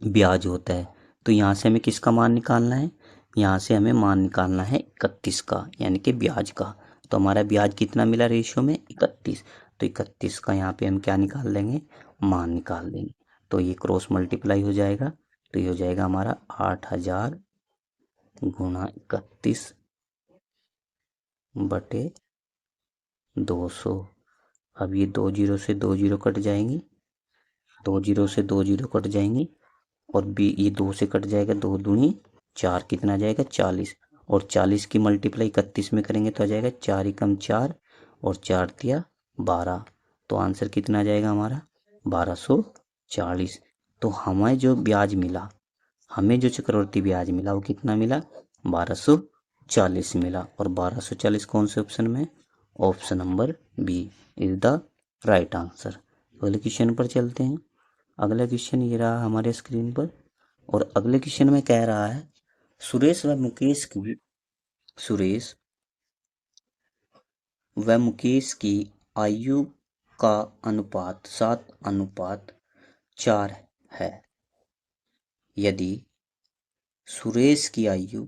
ब्याज होता है। तो यहाँ से हमें किसका मान निकालना है, यहाँ से हमें मान निकालना है 31 का, यानी कि ब्याज का। तो हमारा ब्याज कितना मिला रेशियो में 31। तो 31 का यहाँ पे हम क्या निकाल लेंगे, मान निकाल देंगे। तो ये क्रॉस मल्टीप्लाई हो जाएगा, तो ये हो जाएगा हमारा 8000 गुणा 31 बटे 200। अब ये 2 जीरो से 2 जीरो कट जाएंगी, 2 जीरो से 2 जीरो कट जाएंगी, और बी ये 2 से कट जाएगा, 2 दूनी 4, कितना आ जाएगा 40। और 40 की मल्टीप्लाई 31 में करेंगे तो आ जाएगा 4 एकम 4 और 4 तिया 12। तो आंसर कितना आ जाएगा हमारा 1240। तो हमें जो ब्याज मिला, हमें जो चक्रवर्ती ब्याज मिला वो कितना मिला 1240 मिला। और 1240 कौन से ऑप्शन में, option number B is the right answer. अगले क्वेश्चन पर चलते हैं। अगला क्वेश्चन ये रहा हमारे स्क्रीन पर, और अगले क्वेश्चन में कह रहा है सुरेश व मुकेश की आयु का अनुपात 7:4 है। यदि सुरेश की आयु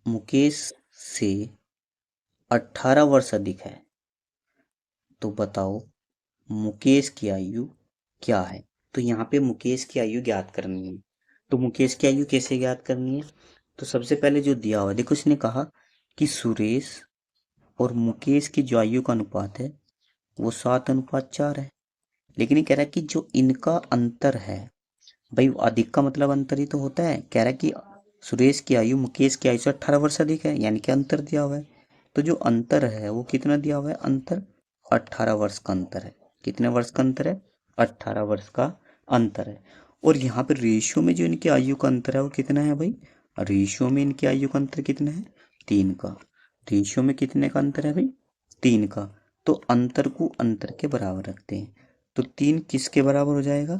मुकेश से 18 वर्ष अधिक है, तो बताओ मुकेश की आयु क्या है। तो यहाँ पे मुकेश की आयु ज्ञात करनी है। तो मुकेश की आयु कैसे ज्ञात करनी है, तो सबसे पहले जो दिया हुआ है, देखो इसने कहा कि सुरेश और मुकेश की जो आयु का अनुपात है वो 7:4 है। लेकिन ये कह रहा है कि जो इनका अंतर है, भाई अधिक का मतलब अंतर ही तो होता है। कह रहा है कि सुरेश की आयु मुकेश की आयु से 18 वर्ष अधिक है, यानी कि अंतर दिया हुआ है। तो जो अंतर है वो कितना दिया हुआ है, अंतर 18 वर्ष का अंतर है। कितने वर्ष का अंतर है, 18 वर्ष का अंतर है। और यहाँ पर रेशियो में जो इनकी आयु का अंतर है वो कितना है भाई, रेशियो में इनकी आयु का अंतर कितना है, 3 का। रेशियो में कितने का अंतर है भाई, 3 का। तो अंतर को अंतर के बराबर रखते हैं। तो 3 किसके बराबर हो जाएगा,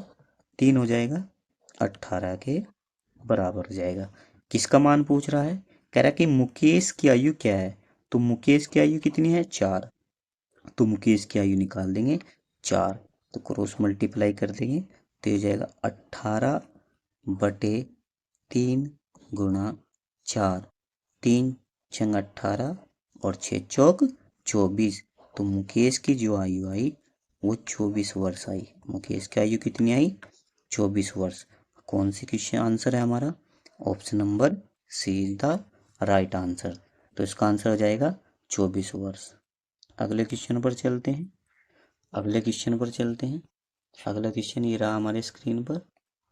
3 हो जाएगा 18 के बराबर हो जाएगा। किसका मान पूछ रहा है, कह रहा है कि मुकेश की आयु क्या है। तो मुकेश की आयु कितनी है 4। तो मुकेश की आयु निकाल देंगे 4, तो क्रॉस मल्टीप्लाई कर देंगे तो हो जाएगा 18 बटे 3 गुणा 4, 3 छंग 18 और 6 चौक 24। तो मुकेश की जो आयु आई वो 24 वर्ष आई। मुकेश की आयु कितनी आई, 24 वर्ष। कौन सी क्वेश्चन आंसर है हमारा, option number C is the right answer. तो इसका आंसर हो जाएगा 24 वर्ष। अगले क्वेश्चन पर चलते हैं। अगला क्वेश्चन ये रहा हमारे स्क्रीन पर,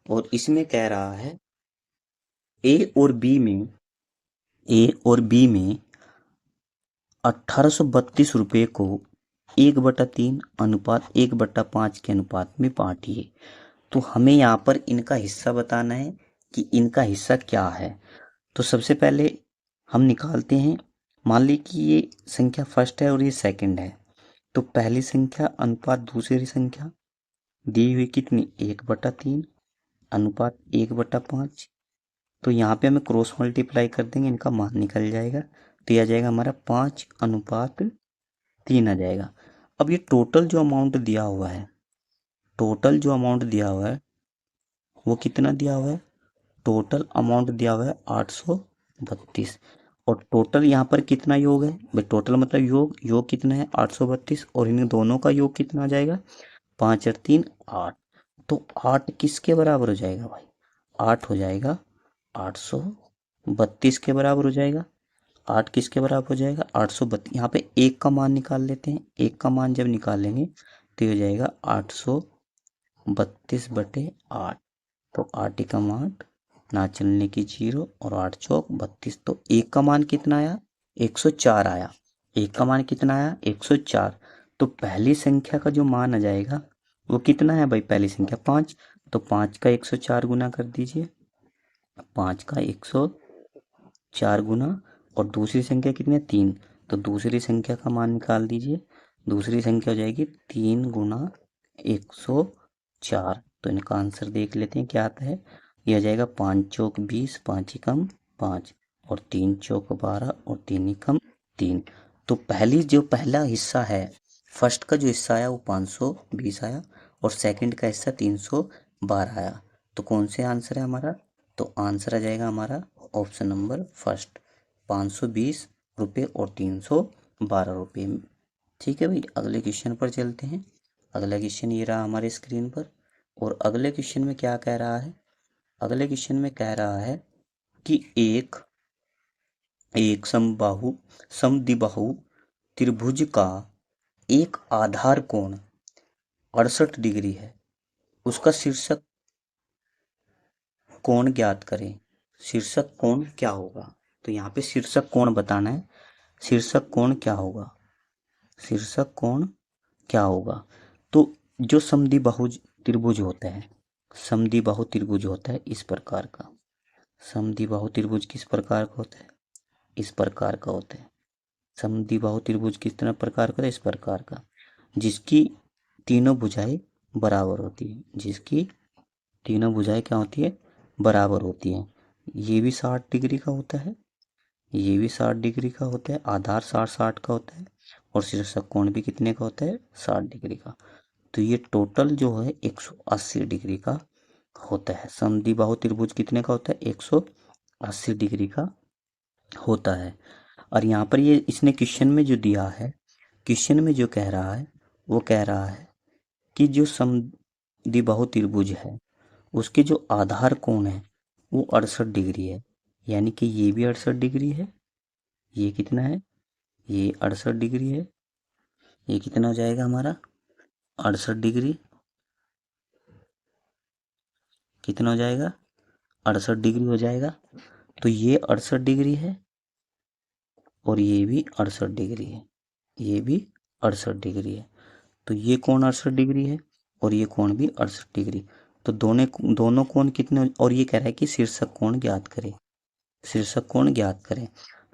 और इसमें कह रहा है ए और बी में 1832 रुपये को 1/3 अनुपात 1/5 के अनुपात में बांटिए। तो हमें यहाँ पर इनका हिस्सा बताना है कि इनका हिस्सा क्या है। तो सबसे पहले हम निकालते हैं। मान ली कि ये संख्या फर्स्ट है और ये सेकंड है। तो पहली संख्या अनुपात दूसरी संख्या दी हुई कितनी, 1/3 अनुपात 1/5। तो यहाँ पे हमें क्रॉस मल्टीप्लाई कर देंगे, इनका मान निकल जाएगा। तो यह आ जाएगा हमारा 5:3 आ जाएगा। अब ये टोटल जो अमाउंट दिया हुआ है वो कितना दिया हुआ है, टोटल अमाउंट दिया हुआ है 832। और टोटल यहाँ पर कितना योग है भाई, टोटल मतलब योग कितना है 832, और इन दोनों का योग कितना आ जाएगा 5 और 3 8। तो 8 किसके बराबर हो जाएगा भाई, 8 हो जाएगा 832 के बराबर हो जाएगा। 8 किसके बराबर हो जाएगा 832। यहाँ पे एक का मान निकाल लेते हैं। एक का मान जब निकालेंगे तो ये हो जाएगा 832/8। तो 8 एकम 8, ना चलने की 0 और 8 चौक 32। तो एक का मान कितना आया 104 आया। एक का मान कितना आया 104। तो पहली संख्या का जो मान आ जाएगा वो कितना है भाई, पहली संख्या 5। तो 5 का 104 गुना कर दीजिए, 5 का 104 गुना, और दूसरी संख्या कितनी है 3। तो दूसरी संख्या का मान निकाल दीजिए। दूसरी संख्या हो जाएगी 3 गुना 104। तो इनका आंसर देख लेते हैं क्या आता है। ये आ जाएगा 5 चौक 20, 5 एकम 5, और 3 चौक 12 और 3 एकम 3। तो पहला हिस्सा है, फर्स्ट का जो हिस्सा आया वो 520 आया, और सेकंड का हिस्सा 12 आया। तो कौन से आंसर है हमारा? तो आंसर आ जाएगा हमारा ऑप्शन नंबर फर्स्ट, 520 रुपये और 312 रुपये। ठीक है भाई, अगले क्वेश्चन पर चलते हैं। अगला क्वेश्चन ये रहा हमारे स्क्रीन पर। और अगले क्वेश्चन में क्या कह रहा है? अगले क्वेश्चन में कह रहा है कि एक एक समद्विबाहु त्रिभुज का एक आधार कोण 68 डिग्री है, उसका शीर्षक कोण ज्ञात करें। शीर्षक कोण क्या होगा? तो यहाँ पे शीर्षक कोण बताना है। शीर्षक कोण क्या होगा? शीर्षक कोण क्या होगा? तो जो समद्विबाहु त्रिभुज होता है, समद्विबाहु त्रिभुज होता है इस प्रकार का। समद्विबाहु त्रिभुज किस प्रकार का होता है? इस प्रकार का होता है। समद्विबाहु त्रिभुज किस तरह प्रकार का है? इस प्रकार का, जिसकी तीनों भुजाएं बराबर होती है। जिसकी तीनों भुजाएं क्या होती है? बराबर होती है। ये भी 60 डिग्री का होता है, ये भी 60 डिग्री का होता है, आधार 60 का होता है, और शीर्षक कोण भी कितने का होता है? 60 डिग्री का। तो ये टोटल जो है 180 डिग्री का होता है। समद्विबाहु त्रिभुज कितने का होता है? 180 डिग्री का होता है। और यहाँ पर ये इसने क्वेश्चन में जो दिया है, क्वेश्चन में जो कह रहा है वो कह रहा है कि जो समद्विबाहु त्रिभुज है उसके जो आधार कोण है वो 68 डिग्री है। यानी कि ये भी 68 डिग्री है, ये कितना है? ये 68 डिग्री है। ये कितना हो जाएगा हमारा? 68 डिग्री। कितना हो जाएगा? 68 डिग्री हो जाएगा। तो ये 68 डिग्री है और ये भी 68 डिग्री है, ये भी 68 डिग्री है। तो ये कोण 68 डिग्री है और ये कोण भी 68 डिग्री। तो दोनों कोण कितने? और ये कह रहा है कि शीर्षक कोण ज्ञात करें। शीर्षक कोण ज्ञात करें।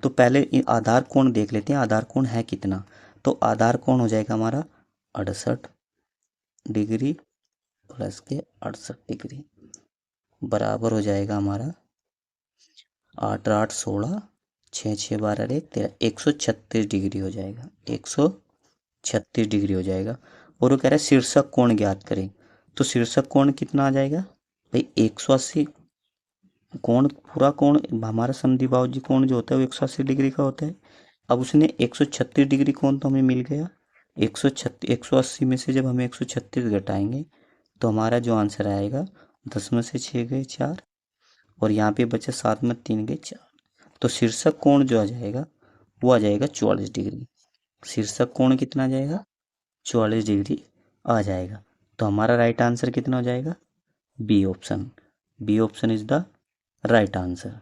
तो पहले आधार कोण देख लेते हैं, आधार कोण है कितना। तो आधार कोण हो जाएगा हमारा 68 डिग्री प्लस के 68 डिग्री बराबर हो जाएगा हमारा 8 8 16 6 6 12 1 13, 136 डिग्री हो जाएगा। 136 डिग्री हो जाएगा। और वो कह रहा है शीर्षक कोण ज्ञात करें। तो शीर्षक कोण कितना आ जाएगा भाई? 180 कोण, पूरा कोण हमारा समद्विबाहु जी कोण जो होता है वो 180 डिग्री का होता है। अब उसने 136 डिग्री कोण तो हमें मिल गया। 180 में से जब हमें 136 घटाएंगे तो हमारा जो आंसर आएगा 10 में से 6 गए 4, और यहाँ पे बचे 7 में 3 गए 4। तो शीर्षक कोण जो आ जाएगा वो आ जाएगा 44 डिग्री। शीर्षक कोण कितना आ जाएगा? 44 डिग्री आ जाएगा। तो हमारा राइट आंसर कितना हो जाएगा? B option. B option is the right answer.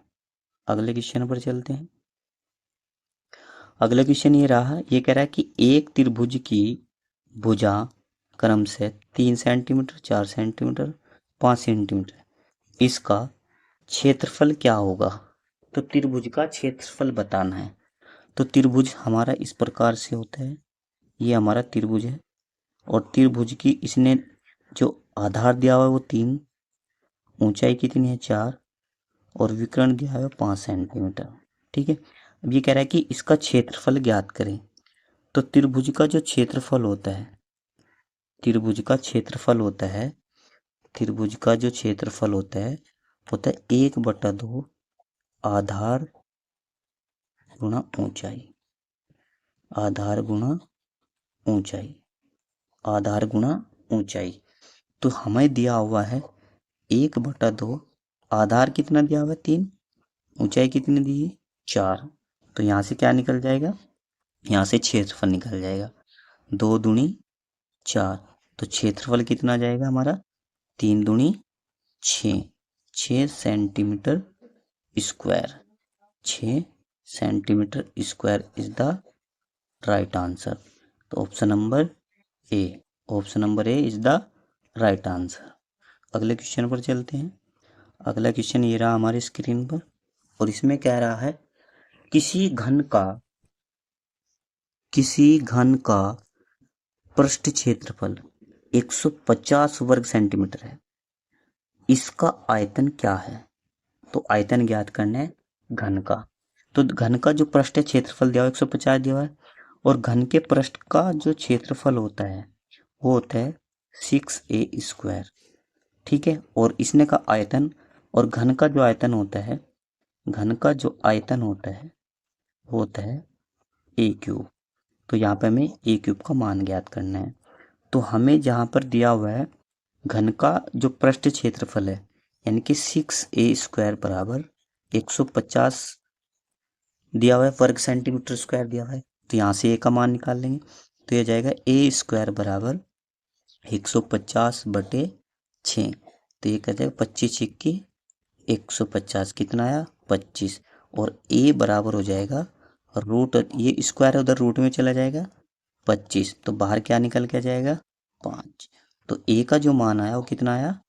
अगले क्वेश्चन पर चलते हैं। अगला क्वेश्चन ये रहा, ये कह रहा है कि एक त्रिभुज की भुजा क्रम से 3 सेंटीमीटर, 4 सेंटीमीटर, 5 सेंटीमीटर, इसका क्षेत्रफल क्या होगा? तो त्रिभुज का क्षेत्रफल बताना है। तो त्रिभुज हमारा इस प्रकार से होता है, ये हमारा त्रिभुज है, और त्रिभुज की इसने जो आधार दिया हुआ है वो 3, ऊंचाई कितनी है 4, और विकर्ण दिया है 5 सेंटीमीटर। ठीक है। अब ये कह रहा है कि इसका क्षेत्रफल ज्ञात करें। तो त्रिभुज का जो क्षेत्रफल होता है, त्रिभुज का क्षेत्रफल होता है, त्रिभुज का जो क्षेत्रफल होता है 1/2 आधार गुणा ऊंचाई। आधार गुणा ऊंचाई, आधार गुणा ऊंचाई। तो हमें दिया हुआ है 1/2, आधार कितना दिया हुआ है 3, ऊंचाई कितनी दी है 4। तो यहाँ से क्या निकल जाएगा? यहाँ से क्षेत्रफल निकल जाएगा, 2 दूनी 4। तो क्षेत्रफल कितना जाएगा हमारा? 3 दूनी 6, 6 centimetre square. 6 centimetre square is the right answer. तो option number A, option number A is the right answer. अगले क्वेश्चन पर चलते हैं। अगला क्वेश्चन ये रहा हमारी स्क्रीन पर, और इसमें कह रहा है किसी घन का पृष्ठ क्षेत्रफल 150 वर्ग सेंटीमीटर है, इसका आयतन क्या है? तो आयतन ज्ञात करना है घन का। तो घन का जो पृष्ठ क्षेत्रफल दिया हुआ 150 दिया हुआ है, और घन के पृष्ठ का जो क्षेत्रफल होता है वो होता है 6a स्क्वायर। ठीक है। और इसने का आयतन और घन का जो आयतन होता है, घन का जो आयतन होता है ए क्यूब। तो यहाँ पे हमें ए क्यूब का मान ज्ञात करना है। तो हमें जहाँ पर दिया हुआ है घन का जो पृष्ठ क्षेत्रफल है, यानी कि 6a² बराबर 150 दिया हुआ है, वर्ग सेंटीमीटर स्क्वायर दिया हुआ है। तो यहाँ से ए का मान निकाल लेंगे। तो यह जाएगा a² बराबर 150/6। तो ये क्या जाएगा 25 छिक्की 150, कितना आया 25। और a बराबर हो जाएगा रूट, ये स्क्वायर है उधर रूट में चला जाएगा 25, तो बाहर क्या निकल के आ जाएगा 5। तो a का जो मान आया वो कितना आया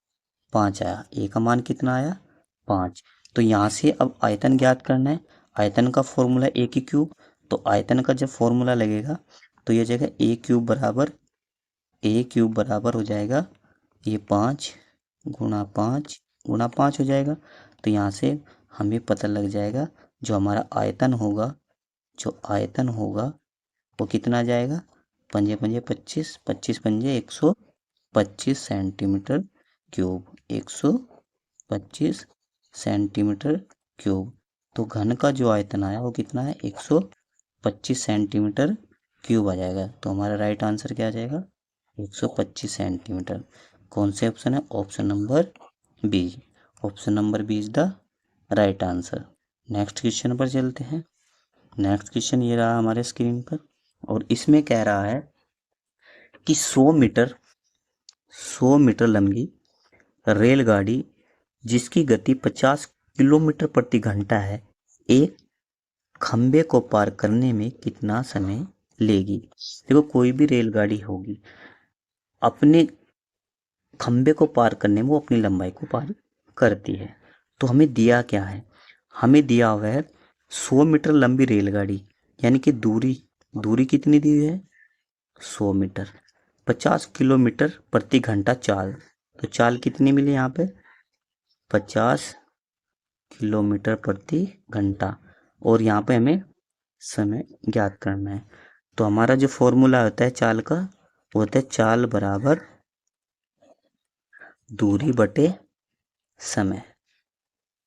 5 आया। a का मान कितना आया 5। तो यहाँ से अब आयतन ज्ञात करना है। आयतन का फॉर्मूला a की क्यूब। तो आयतन का जब फॉर्मूला लगेगा तो ये जाएगा a क्यूब बराबर हो जाएगा ये 5 गुणा 5 गुणा 5 हो जाएगा। तो यहाँ से हमें पता लग जाएगा जो हमारा आयतन होगा, वो कितना आ जाएगा, पंजे पंजे 25, 25 पंजे 125 सेंटीमीटर क्यूब, 125 सेंटीमीटर क्यूब। तो घन का जो आयतन आया वो कितना है 125 सेंटीमीटर क्यूब आ जाएगा। तो हमारा राइट आंसर क्या आ जाएगा 125 सेंटीमीटर। कौन से ऑप्शन है, option number B. Option number B is the right answer. Next question पर चलते हैं। नेक्स्ट क्वेश्चन ये रहा हमारे स्क्रीन पर, और इसमें कह रहा है कि 100 मीटर लंबी रेलगाड़ी जिसकी गति 50 किलोमीटर प्रति घंटा है, एक खंबे को पार करने में कितना समय लेगी। देखो कोई भी रेलगाड़ी होगी, अपने खंबे को पार करने में वो अपनी लंबाई को पार करती है। तो हमें दिया क्या है, हमें दिया हुआ है 100 मीटर लंबी रेलगाड़ी, यानी कि दूरी कितनी दी हुई है 100 मीटर, 50 किलोमीटर प्रति घंटा चाल। तो चाल कितनी मिली यहाँ पे 50 किलोमीटर प्रति घंटा, और यहाँ पे हमें समय ज्ञात करना है। तो हमारा जो फॉर्मूला होता है चाल का, वो होता है चाल बराबर दूरी बटे समय।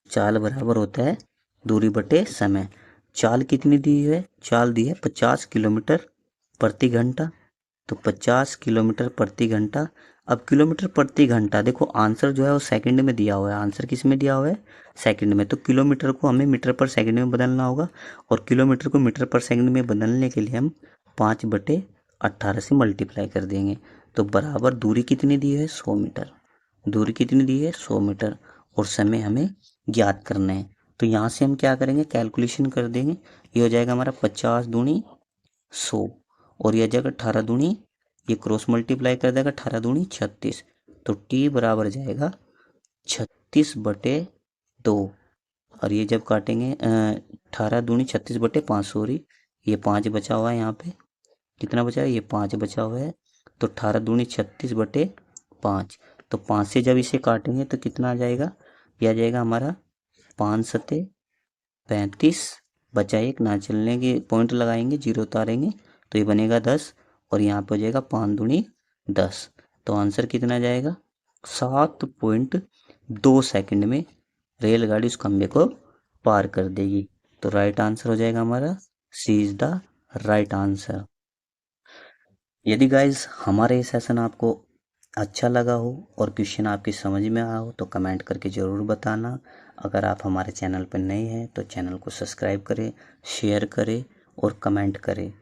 चाल बराबर होता है दूरी बटे समय। चाल कितनी दी है, चाल दी है 50 किलोमीटर प्रति घंटा। तो 50 किलोमीटर प्रति घंटा। अब किलोमीटर प्रति घंटा, देखो आंसर जो है वो सेकंड में दिया हुआ है। आंसर किस में दिया हुआ है सेकंड में। तो किलोमीटर को हमें मीटर पर सेकंड में बदलना होगा, और किलोमीटर को मीटर पर सेकंड में बदलने के लिए हम 5/18 से मल्टीप्लाई कर देंगे। तो बराबर दूरी कितनी दी है 100 मीटर। दूरी कितनी दी है 100 मीटर, और समय हमें ज्ञात करना है। तो यहाँ से हम क्या करेंगे कैलकुलेशन कर देंगे। ये हो जाएगा हमारा 50 दूनी 100, और यह जाएगा 18 दूनी, ये क्रॉस मल्टीप्लाई कर देगा 18 दूनी 36। तो टी बराबर जाएगा 36/2, और ये जब काटेंगे 18 दूनी 36/5, सॉरी ये 5 बचा हुआ है यहाँ पे, कितना बचा है ये 5 बचा हुआ है। तो 18 दूनी 36/5। तो 5 से जब इसे काटेंगे तो कितना आ जाएगा, यह आ जाएगा हमारा 5 सते 35, बचा एक ना चलने के पॉइंट लगाएंगे, जीरो उतारेंगे तो ये बनेगा 10, और यहाँ पे हो जाएगा 5 दूनी 10। तो आंसर कितना जाएगा 7.2 सेकंड में रेलगाड़ी उस खंबे को पार कर देगी। तो राइट आंसर हो जाएगा हमारा सी इज द राइट आंसर। यदि गाइज हमारा ये सेशन आपको अच्छा लगा हो और क्वेश्चन आपकी समझ में आया हो तो कमेंट करके ज़रूर बताना। अगर आप हमारे चैनल पर नए हैं तो चैनल को सब्सक्राइब करें, शेयर करें और कमेंट करें।